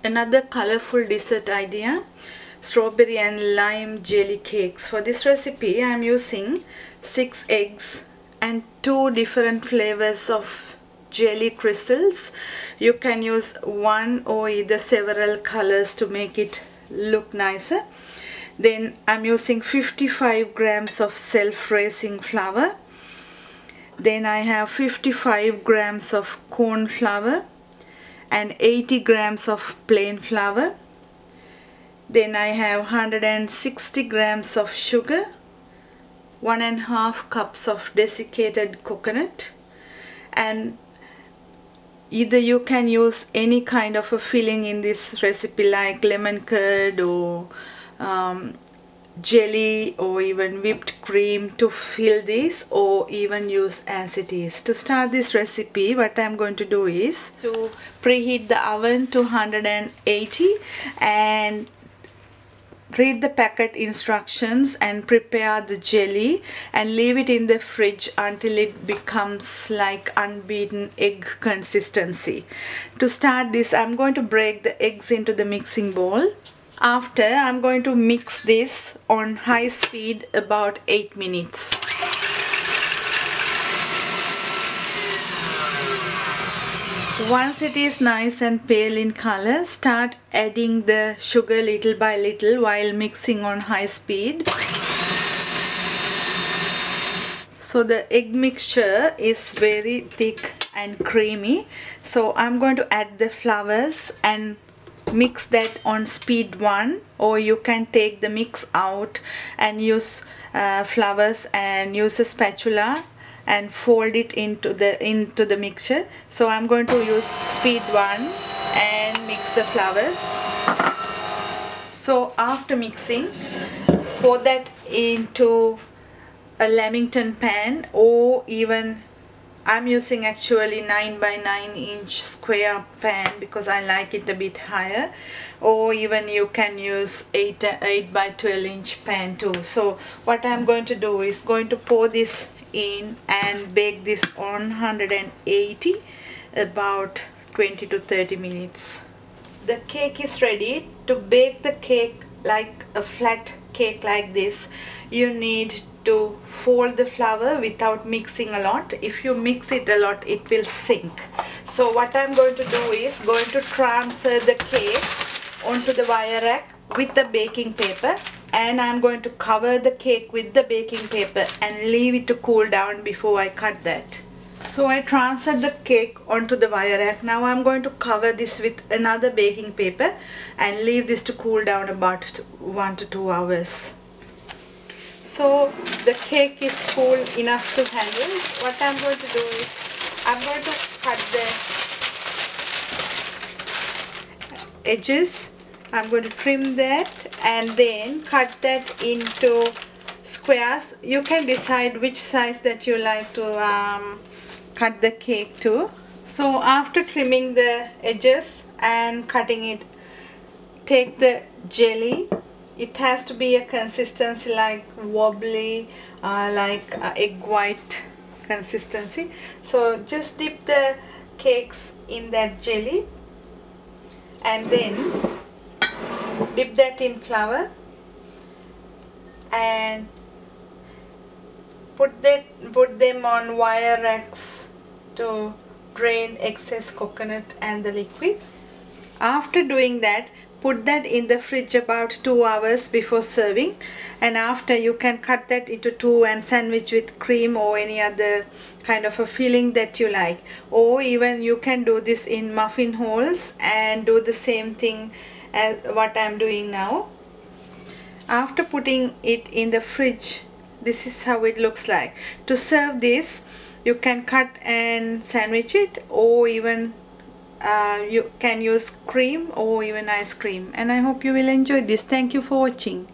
Another colorful dessert idea, strawberry and lime jelly cakes. For this recipe I am using 6 eggs and 2 different flavors of jelly crystals. You can use one or either several colors to make it look nicer. Then I'm using 55 grams of self-raising flour. Then I have 55 grams of corn flour and 80 grams of plain flour. Then I have 160 grams of sugar, 1.5 cups of desiccated coconut, and either you can use any kind of a filling in this recipe like lemon curd or jelly or even whipped cream to fill this, or even use as it is. To start this recipe, what I'm going to do is to preheat the oven to 180 and read the packet instructions and prepare the jelly and leave it in the fridge until it becomes like unbeaten egg consistency. To start this, I'm going to break the eggs into the mixing bowl. After, I'm going to mix this on high speed about 8 minutes. Once it is nice and pale in color, start adding the sugar little by little while mixing on high speed. So the egg mixture is very thick and creamy. So I'm going to add the flowers and mix that on speed 1, or you can take the mix out and use flowers and use a spatula and fold it into the mixture. So I'm going to use speed 1 and mix the flowers. So after mixing, pour that into a Lamington pan, or even I'm using actually 9 by 9 inch square pan because I like it a bit higher, or even you can use 8 by 12 inch pan too. So what I'm going to do is going to pour this in and bake this on 180 about 20 to 30 minutes. The cake is ready. To bake the cake like a flat cake like this, you need to fold the flour without mixing a lot. If you mix it a lot, it will sink. So what I'm going to do is going to transfer the cake onto the wire rack with the baking paper, and I'm going to cover the cake with the baking paper and leave it to cool down before I cut that. So I transferred the cake onto the wire rack. Now I'm going to cover this with another baking paper and leave this to cool down about 1 to 2 hours. So the cake is cool enough to handle. What I'm going to do is I'm going to cut the edges. I'm going to trim that and then cut that into squares. You can decide which size that you like to cut the cake to. So after trimming the edges and cutting it, take the jelly. It has to be a consistency like wobbly, like egg white consistency. So just dip the cakes in that jelly and then dip that in flour and put them on wire racks to drain excess coconut and the liquid. After doing that, put that in the fridge about 2 hours before serving, and after you can cut that into 2 and sandwich with cream or any other kind of a filling that you like, or even you can do this in muffin holes and do the same thing as what I'm doing now. After putting it in the fridge, this is how it looks like. To serve this, you can cut and sandwich it, or even you can use cream or even ice cream. And I hope you will enjoy this. Thank you for watching.